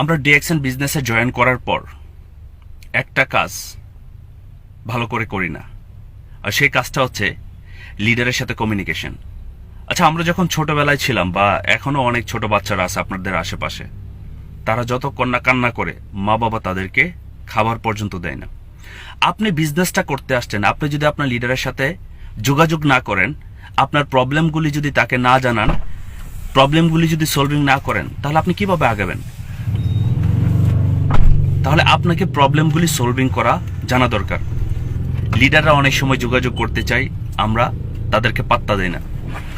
আমরা ডিএক্সএন বিজনেসে জয়েন করার পর একটা কাজ ভালো করে করি না, আর সেই কাজটা হচ্ছে লিডারের সাথে কমিউনিকেশন। আচ্ছা, আমরা যখন ছোটবেলায় ছিলাম বা এখনো অনেক ছোট বাচ্চারা আছে আপনাদের আশেপাশে, তারা যতক্ষণ না কান্না করে মা বাবা তাদেরকে খাবার পর্যন্ত দেয় না। আপনি বিজনেসটা করতে আসছেন, আপনি যদি আপনার লিডারের সাথে যোগাযোগ না করেন, আপনার প্রবলেমগুলি যদি তাকে না জানান, প্রবলেমগুলি যদি সলভিং না করেন, তাহলে আপনি কিভাবে আগাবেন? তাহলে আপনাকে প্রবলেমগুলি সলভিং করা জানা দরকার। লিডাররা অনেক সময় যোগাযোগ করতে চাই, আমরা তাদেরকে পাত্তা দেই না,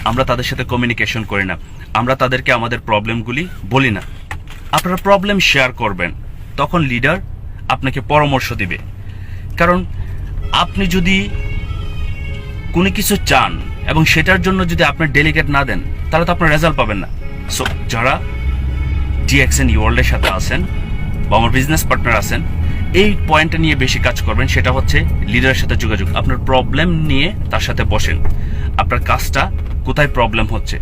আমরা তাদের সাথে কমিউনিকেশন করি না, আমরা তাদেরকে আমাদের প্রবলেমগুলি বলি না। আপনারা প্রবলেম শেয়ার করবেন, তখন লিডার আপনাকে পরামর্শ দিবে। কারণ আপনি যদি কোনো কিছু চান এবং সেটার জন্য যদি আপনি ডেলিগেট না দেন, তাহলে তো আপনার রেজাল্ট পাবেন না। সো যারা ডিএক্সএন ওয়ার্ল্ডের সাথে আছেন বা আমার বিজনেস পার্টনার আছেন, এই পয়েন্টটা নিয়ে বেশি কাজ করবেন, সেটা হচ্ছে লিডারের সাথে যোগাযোগ। আপনার প্রবলেম নিয়ে তার সাথে বসেন, আপনার কাজটা কোথায় প্রবলেম হচ্ছে,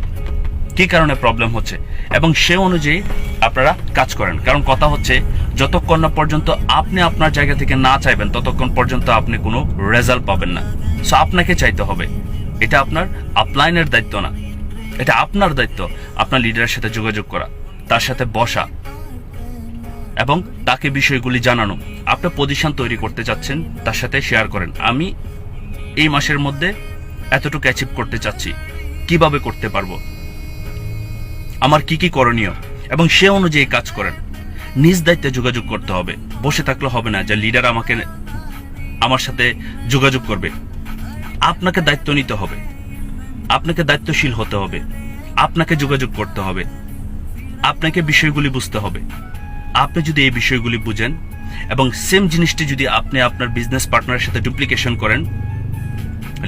কী কারণে প্রবলেম হচ্ছে, এবং সে অনুযায়ী আপনারা কাজ করেন। কারণ কথা হচ্ছে, যতক্ষণ না পর্যন্ত আপনি আপনার জায়গা থেকে না চাইবেন, ততক্ষণ পর্যন্ত আপনি কোনো রেজাল্ট পাবেন না। সো আপনাকে চাইতে হবে, এটা আপনার আপলাইনের দায়িত্ব না, এটা আপনার দায়িত্ব। আপনার লিডারের সাথে যোগাযোগ করা, তার সাথে বসা এবং তাকে বিষয়গুলি জানানো। আপনি পজিশন তৈরি করতে চাচ্ছেন, তার সাথে শেয়ার করেন, আমি এই মাসের মধ্যে এতটুকু অ্যাচিভ করতে চাচ্ছি, কিভাবে করতে পারবো, আমার কি কি করণীয়, এবং সে অনুযায়ী কাজ করেন। নিজ দায়িত্বে যোগাযোগ করতে হবে, বসে থাকলে হবে না যে লিডার আমার সাথে যোগাযোগ করবে। আপনাকে দায়িত্ব নিতে হবে, আপনাকে দায়িত্বশীল হতে হবে, আপনাকে যোগাযোগ করতে হবে, আপনাকে বিষয়গুলি বুঝতে হবে। আপনি যদি এই বিষয়গুলি বুঝেন এবং সেম জিনিসটি যদি আপনি আপনার বিজনেস পার্টনারের সাথে ডুপ্লিকেশন করেন,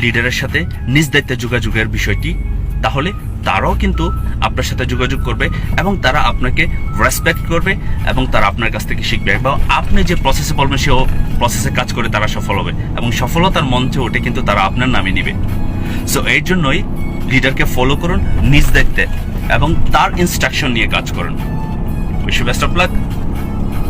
লিডারের সাথে নিজ দায়িত্বে যোগাযোগের বিষয়টি, তাহলে তারাও কিন্তু আপনার সাথে যোগাযোগ করবে এবং তারা আপনাকে রেসপেক্ট করবে এবং তারা আপনার কাছ থেকে শিখবে, এবং আপনি যে প্রসেসে বলবেন সেও প্রসেসে কাজ করে তারা সফল হবে, এবং সফলতার মঞ্চে ওঠে কিন্তু তারা আপনার নামে নিবে। সো এই জন্যই লিডারকে ফলো করুন নিজ দায়িত্বে এবং তার ইনস্ট্রাকশন নিয়ে কাজ করুন। Wish you best of lakh.